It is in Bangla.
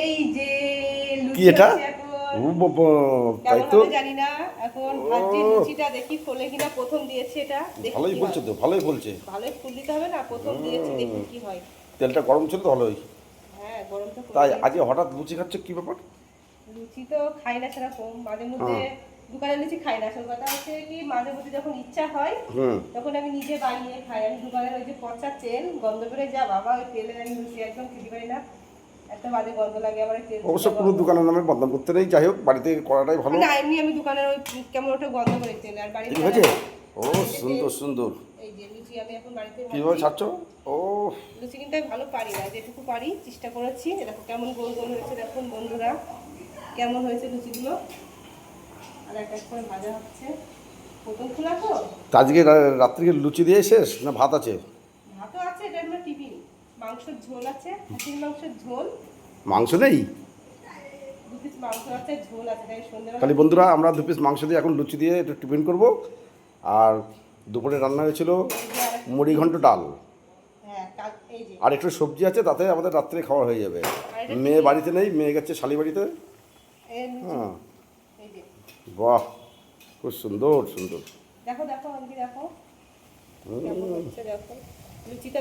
এই যে কি এটা? ও বাবা, তাই তো। জানি না এখন ভাজি লুচিটা দেখি ফলে কিনা। প্রথম দিয়েছে এটা, দেখি ভালোই কি বলছে হয়। তো, ভালোই বলছে। ভালোই ফুল দিতে হবে না, প্রথম দিয়েছে, দেখি কি হয়। তেলটা গরম ছিল তো ভালোই। হ্যাঁ, গরম তো করে তাই দিয়েছে। আজকে হঠাৎ লুচি খাচ্ছ, কি ব্যাপার? লুচি তো খাই না সেরকম, মাঝে মধ্যে দোকানের লুচি খাই না। আসল কথা হচ্ছে কি, মাঝে মধ্যে যখন ইচ্ছা হয় তখন আমি নিজে বানিয়ে খাই। আমি দোকানের ওই যে পচা তেল গন্ধ করে, যা বাবা, ওই তেলের আমি লুচি একদম খেতে পারি না, এত বাজে গন্ধ লাগে আমার তেল। অবশ্য কোনো দোকানের নামে বদনাম করতে নেই, যাই হোক বাড়িতে করাটাই ভালো। না, এমনি আমি দোকানের ওই কেমন ওটা গন্ধ করে তেল। আর বাড়িতে ঠিক আছে। ও সুন্দর সুন্দর। এই যে লুচি আমি এখন বাড়িতে কিভাবে ছাড়ছ? ও লুচি কিন্তু আমি ভালো পারি না, যেটুকু পারি চেষ্টা করেছি। দেখো কেমন গোল গোল হয়েছে, দেখুন বন্ধুরা কেমন হয়েছে লুচিগুলো। আর এক এক করে ভাজা হচ্ছে, প্রথম খোলা তো। আজকে রাত্রিকে লুচি দিয়ে শেষ না ভাত আছে? ভাতও আছে, এটা আমরা টিফিন। মাংসের ঝোল আছে, খাসির মাংসের ঝোল। মাংস নেই? 2 পিস মাংস আছে, ঝোল আছে। তাই সন্ধ্যেবেলা খালি বন্ধুরা, আমরা 2 পিস মাংস দিয়ে এখন লুচি দিয়ে একটু টিফিন করবো। আর দুপুরে রান্না হয়েছিল মুড়ি ঘন্ট ডাল, হ্যাঁ, এই যে আর একটু সবজি আছে, তাতে আমাদের রাত্রে খাওয়া হয়ে যাবে। আর এটা মেয়ে বাড়িতে নেই, মেয়ে গেছে শালি বাড়িতে। হ্যাঁ, এই যে বাহ, খুব সুন্দর সুন্দর। দেখো দেখো, আমি দেখো কেমন হচ্ছে, দেখো লুচিটা।